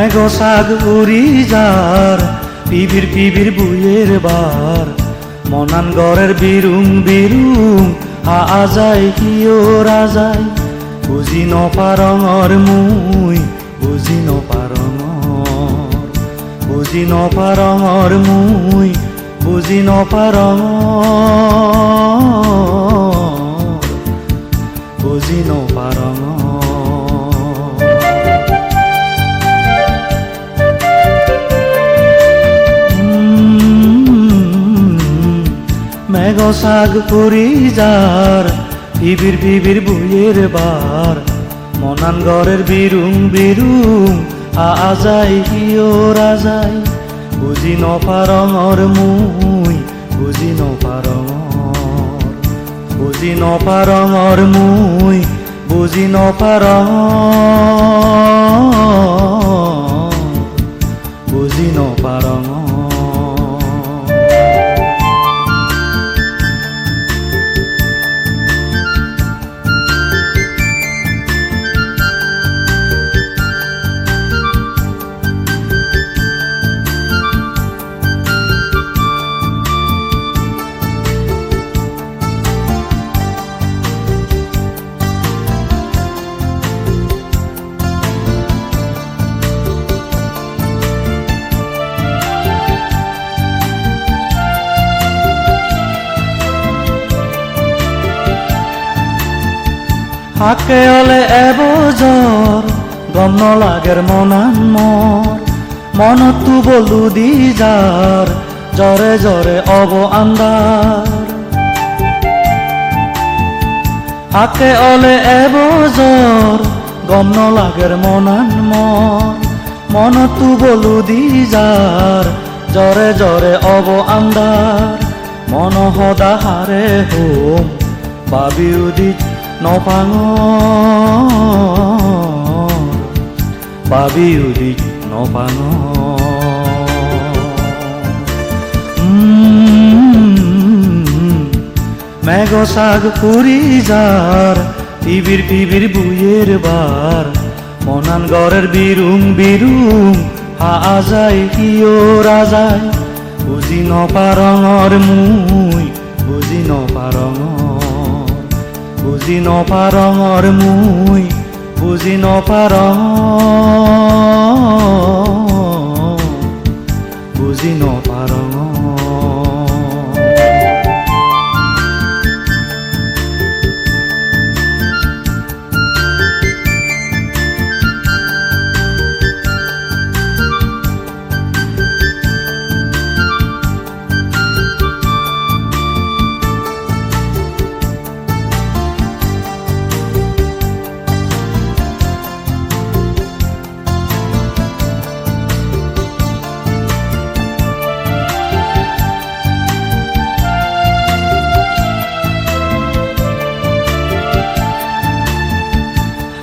মেঘসাগ উৰি যাৰ পিবিৰ বুয়ের বার মনান গড়ের বিরুং বিরুং আজাই কিয়রা যায় বুঝি নপারঙর মুই বুঝি নপারঙর বুঝি নপারঙর মুই বুঝি নপারঙর বুঝি নপারঙর মেঘসাগ উৰি যাৰ পিবির বুয়ের বার মনান গড়ের বিরুং বিরুং আজাই কিয়রা যায় বুঝি নপারঙর মুই বুঝি নপারঙর বুঝি নপারঙর মুই বুঝি নপারঙর বুঝি নপারঙর হাকে অলে এবজর গম নলাগের মনান মর মনতু বলু দি যার জরে জরে অব আন্দার হাকে অলে এবজর গম নলাগের মনান মর মনতু বলু দি যার জরে জরে অব আন্দার মন হদা হারে হোম বাবি উদিত নপাঙর বাবি উদিত নপাঙর মেঘসাগ উৰি যাৰ পিবির বুয়ের বার মনান গড়ের বিরুং বিরুং আজাই কিয়রা যায় বুঝি নপারঙর মুই বুঝি নপারঙর বুঝি নপারঙর মুই বুঝি নপারঙর বুঝি নপারঙর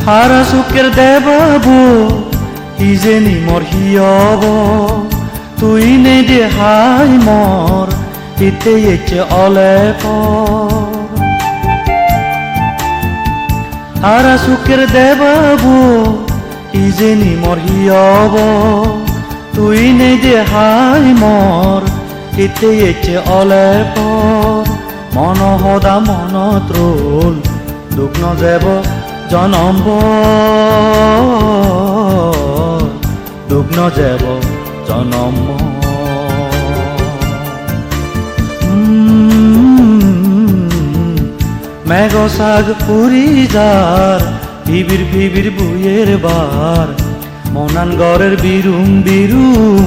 হারা সুখের দেবাবো ইজেনি মর হিয়ব তুই নে দে হাই মর ইতে এচে অলে পর হারা সুখের দেবাবো ইজেনি মর হিয়ব তুই নে দে হাই মর ইতে এচে অলে পর মন হদা মন ত্রোল দুঃখ ন যাব জনম দুঃখ ন যাব জনম মেঘসাগ উৰি যাৰ পিবির বুয়ের বার মনান গড়ের বিরুং বিরুং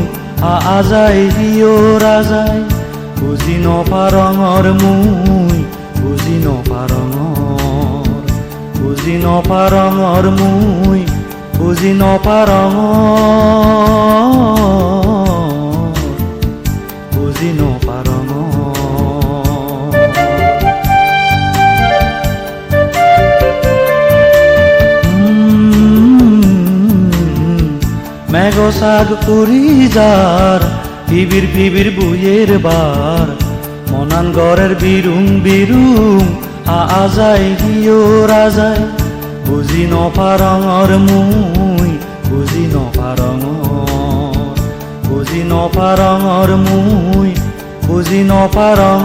আজাই কিয়রা যায় বুঝি নপারঙর মুই বুঝি নপারঙর বুঝি নপারঙর মুই বুঝি নপারঙর বুঝি নপারঙর মেঘসাগ উৰি যাৰ পিবিৰ বুয়েৰ বাৰ মনান গড়েৰ বিৰুং বিৰুং আজাই কিয়ৰা যায় বুঝি নপাৰঙৰ মুই বুঝি নপাৰঙৰ বুজি নপাৰঙৰ মুই বুজি নপাৰঙ